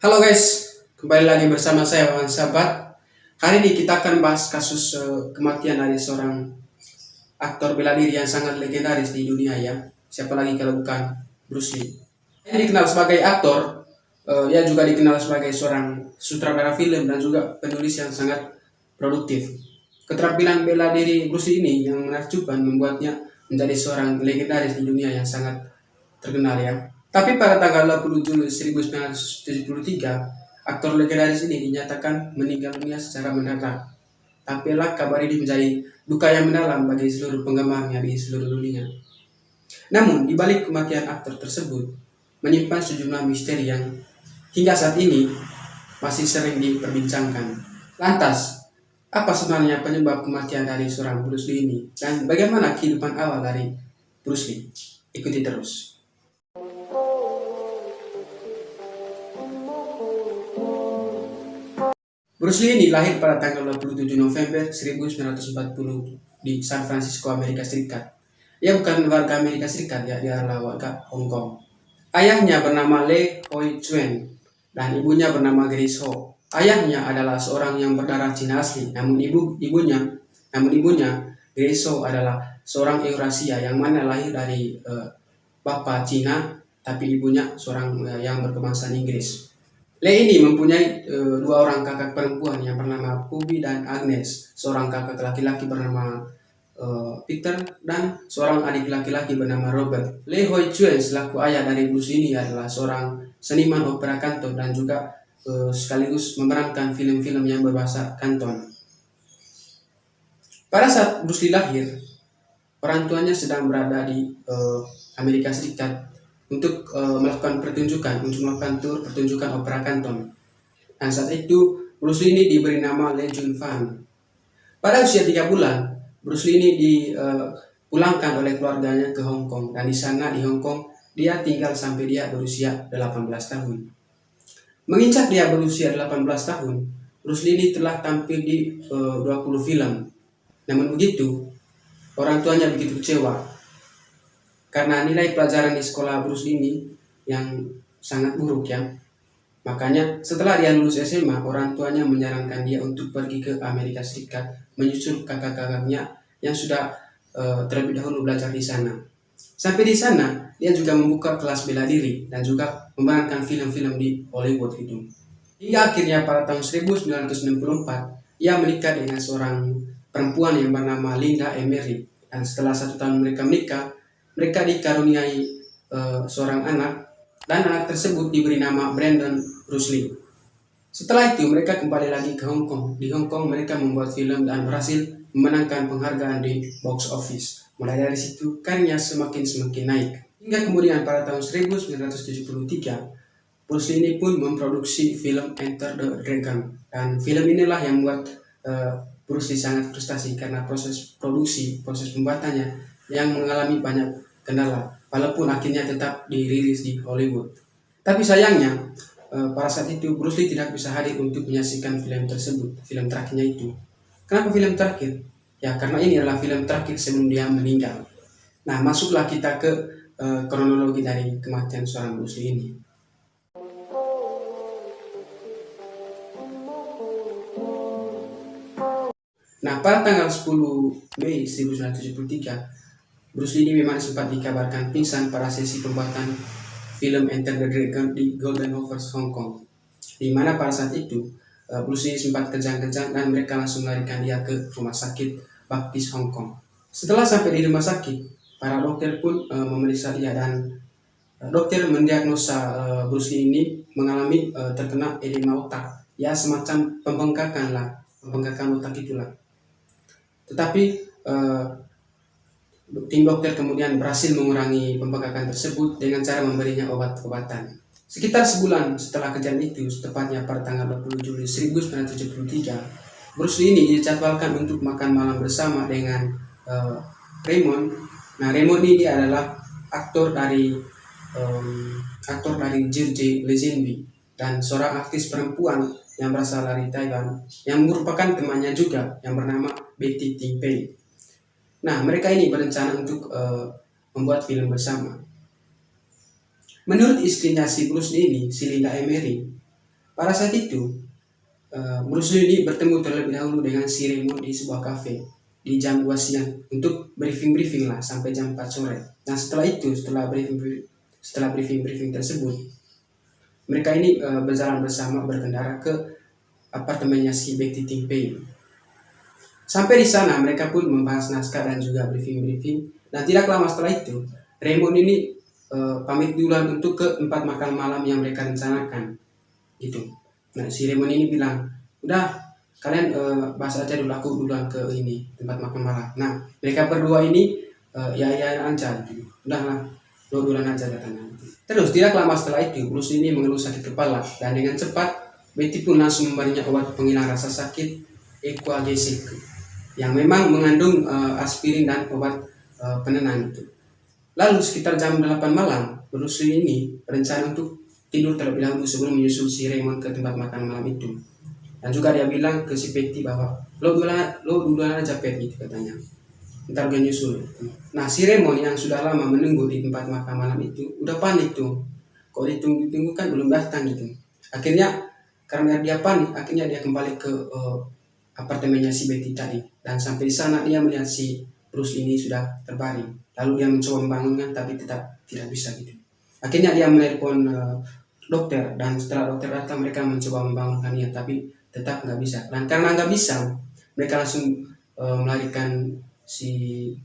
Halo guys, kembali lagi bersama saya Wawan Sabat. Hari ini kita akan bahas kasus kematian dari seorang aktor bela diri yang sangat legendaris di dunia ya. Siapa lagi kalau bukan Bruce Lee. Ia dikenal sebagai aktor, ia juga dikenal sebagai seorang sutradara film dan juga penulis yang sangat produktif. Keterampilan bela diri Bruce Lee ini yang menakjubkan membuatnya menjadi seorang legendaris di dunia yang sangat terkenal ya. Tapi pada tanggal 20 Juli 1973, aktor legendaris ini dinyatakan meninggal dunia secara mendadak. Tapi lah kabar ini menjadi duka yang mendalam bagi seluruh penggemarnya di seluruh dunia. Namun, di balik kematian aktor tersebut, menyimpan sejumlah misteri yang hingga saat ini masih sering diperbincangkan. Lantas, apa sebenarnya penyebab kematian dari seorang Bruce Lee ini? Dan bagaimana kehidupan awal dari Bruce Lee? Ikuti terus. Bruce Lee ini lahir pada tanggal 27 November 1940 di San Francisco, Amerika Serikat. Ia bukan warga Amerika Serikat, ya, dia adalah warga Hong Kong. Ayahnya bernama Lee Hoi Chuen dan ibunya bernama Grace Ho. Ayahnya adalah seorang yang berdarah Cina asli, namun ibunya Grace Ho adalah seorang Eurasia yang mana lahir dari bapak Cina, tapi ibunya seorang yang berkebangsaan Inggris. Lee ini mempunyai dua orang kakak perempuan yang bernama Pubi dan Agnes, seorang kakak laki-laki bernama Peter, dan seorang adik laki-laki bernama Robert. Lee Hoi Chuen selaku ayah dari Bruce ini adalah seorang seniman opera kanton dan juga sekaligus memerankan film-film yang berbahasa Kanton. Pada saat Bruce Lee lahir, orang tuanya sedang berada di Amerika Serikat untuk melakukan tur pertunjukan opera Kanton. Dan saat itu Bruce Lee ini diberi nama Lee Jun Fan. Pada usia 3 bulan, Bruce Lee ini dipulangkan oleh keluarganya ke Hong Kong, dan di sana di Hong Kong dia tinggal sampai dia berusia 18 tahun. Menginjak dia berusia 18 tahun, Bruce Lee ini telah tampil di 20 film. Namun begitu, orang tuanya begitu kecewa karena nilai pelajaran di sekolah Bruce Lee ini yang sangat buruk ya. Makanya setelah dia lulus SMA, orang tuanya menyarankan dia untuk pergi ke Amerika Serikat menyusul kakak-kakaknya yang sudah terlebih dahulu belajar di sana. Sampai di sana, dia juga membuka kelas bela diri dan juga memerankan film-film di Hollywood itu. Hingga akhirnya pada tahun 1964, ia menikah dengan seorang perempuan yang bernama Linda Emery. Dan setelah 1 tahun mereka menikah, mereka dikaruniai seorang anak, dan anak tersebut diberi nama Brandon Bruce Lee. Setelah itu mereka kembali lagi ke Hong Kong. Di Hong Kong mereka membuat film dan berhasil memenangkan penghargaan di box office. Mulai dari situ karirnya semakin naik. Hingga kemudian pada tahun 1973, Bruce Lee ini pun memproduksi film Enter the Dragon. Dan film inilah yang membuat Bruce Lee sangat frustasi karena proses pembuatannya yang mengalami banyak kendala, walaupun akhirnya tetap dirilis di Hollywood. Tapi sayangnya, pada saat itu Bruce Lee tidak bisa hadir untuk menyaksikan film tersebut, film terakhirnya itu. Kenapa film terakhir? Ya karena ini adalah film terakhir sebelum dia meninggal. Nah, masuklah kita ke kronologi dari kematian seorang Bruce Lee ini. Nah, pada tanggal 10 Mei 1973, Bruce Lee ini memang sempat dikabarkan pingsan pada sesi pembuatan film Enter the Dragon di Golden Hovers, Hong Kong. Di mana pada saat itu, Bruce Lee sempat kejang-kejang dan mereka langsung melarikan dia ke rumah sakit Baptist Hong Kong. Setelah sampai di rumah sakit, para dokter pun memeriksa dia, dan dokter mendiagnosa Bruce Lee ini mengalami terkena edema otak. Ya semacam pembengkakan otak itulah. Tetapi tim dokter kemudian berhasil mengurangi pembengkakan tersebut dengan cara memberinya obat-obatan. Sekitar sebulan setelah kejadian itu, tepatnya pada tanggal 20 Juli 1973, Bruce Lee ini dijadwalkan untuk makan malam bersama dengan Raymond. Nah, Raymond ini adalah aktor dari Jirji Lazenby dan seorang aktris perempuan yang berasal dari Taiwan yang merupakan temannya juga yang bernama Betty Ting Pei. Nah, mereka ini berencana untuk membuat film bersama. Menurut istrinya si Bruce Lee ini, si Linda Emery, Pada saat itu, Bruce Lee ini bertemu terlebih dahulu dengan si Raymond di sebuah kafe di jam 2 siang untuk briefing lah sampai jam 4 sore. Dan setelah itu, setelah briefing tersebut, mereka ini berjalan bersama berkendara ke apartemennya si Betty Ting Pei. Sampai di sana mereka pun membahas naskah dan juga briefing. Dan tidak lama setelah itu, Raymond ini pamit duluan untuk ke tempat makan malam yang mereka rencanakan. Gitu. Nah, si Raymond ini bilang, udah kalian bahas aja dulu, aku duluan ke ini tempat makan malam. Nah, mereka berdua ini ya aja gitu. Udahlah, lo duluan aja katanya. Terus tidak lama setelah itu, Bruce ini mengeluh sakit kepala dan dengan cepat Betty pun langsung memberinya obat penghilang rasa sakit Aquagesic yang memang mengandung aspirin dan obat penenang itu. Lalu sekitar jam 8 malam, Bruce ini berencana untuk tidur terlebih dahulu sebelum menyusul si Raymond ke tempat makan malam itu. Dan juga dia bilang ke si Betty bahwa lo duluan aja Betty katanya. Ntar gue nyusul. Nah si Raymond yang sudah lama menunggu di tempat makan malam itu udah panik tuh. Kok ditunggu-tunggu kan belum datang gitu. Akhirnya karena dia panik, akhirnya dia kembali ke apartemennya si Betty tadi. Dan sampai di sana dia melihat si Bruce ini sudah terbaring. Lalu dia mencoba membangunkan tapi tidak bisa gitu. Akhirnya dia menelpon dokter dan setelah dokter datang mereka mencoba membangunkannya tapi tetap nggak bisa. Dan karena nggak bisa, mereka langsung melarikan si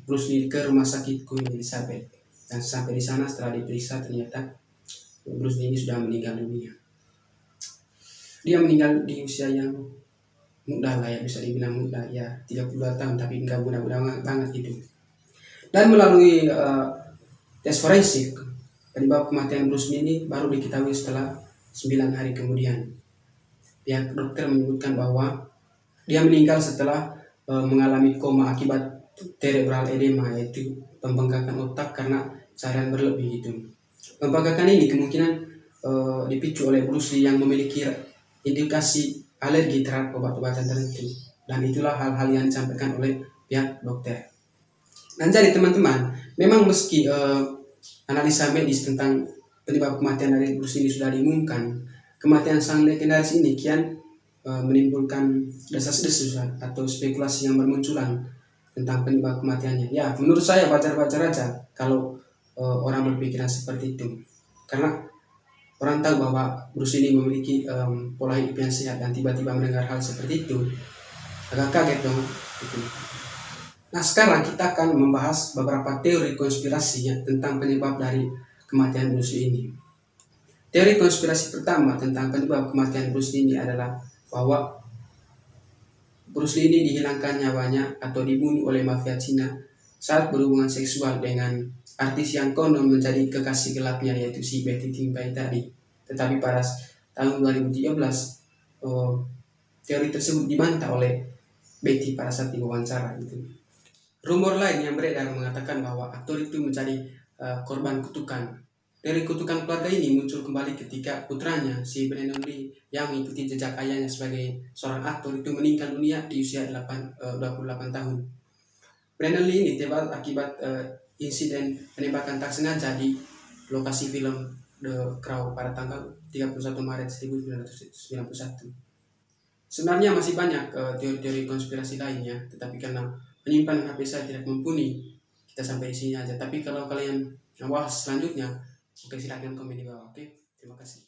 Bruce Lee ke rumah sakit Queen Elizabeth. Dan sampai di sana setelah diperiksa ternyata Bruce Lee ini sudah meninggal dunia. Dia meninggal di usia yang muda lah ya, bisa dibilang muda ya, 32 tahun tapi nggak muda-muda banget gitu. Dan melalui tes forensik, penyebab kematian Bruce Lee ini baru diketahui setelah 9 hari kemudian. Pihak dokter menyebutkan bahwa dia meninggal setelah mengalami koma akibat cerebral edema, yaitu pembengkakan otak karena cairan berlebih gitu. Pembengkakan ini kemungkinan dipicu oleh Bruce Lee yang memiliki indikasi alergi terhadap obat-obatan tertentu, dan itulah hal-hal yang disampaikan oleh pihak dokter. Dan jadi teman-teman, memang meski analisa medis tentang penyebab kematian dari Bruce ini sudah diumumkan, kematian sang legendaris ini kian menimbulkan desas-desus atau spekulasi yang bermunculan tentang penyebab kematiannya. Ya, menurut saya wajar-wajar aja kalau orang berpikiran seperti itu, karena orang tahu bahwa Bruce ini memiliki pola hidup yang sehat dan tiba-tiba mendengar hal seperti itu, agak kaget dong. Gitu. Nah sekarang kita akan membahas beberapa teori konspirasi ya, tentang penyebab dari kematian Bruce Lee ini. Teori konspirasi pertama tentang penyebab kematian Bruce Lee ini adalah bahwa Bruce Lee ini dihilangkan nyawanya atau dibunuh oleh mafia Cina saat berhubungan seksual dengan artis yang konon menjadi kekasih gelapnya, yaitu si Betty Ting Pei tadi. Tetapi pada tahun 2013 teori tersebut dibantah oleh Betty pada saat diwawancara gitu. Rumor lain yang beredar mengatakan bahwa aktor itu menjadi korban kutukan. Dari kutukan keluarga ini muncul kembali ketika putranya si Brandon Lee yang mengikuti jejak ayahnya sebagai seorang aktor itu meninggal dunia di usia 28 tahun. Brandon Lee ini tewas akibat insiden penembakan tak sengaja di lokasi film The Crow pada tanggal 31 Maret 1991. Sebenarnya masih banyak teori-teori konspirasi lainnya, tetapi karena penyimpanan HP saya tidak mumpuni, kita sampai di sini aja. Tapi kalau kalian bahas selanjutnya, oke, silakan komen di bawah. Oke, terima kasih.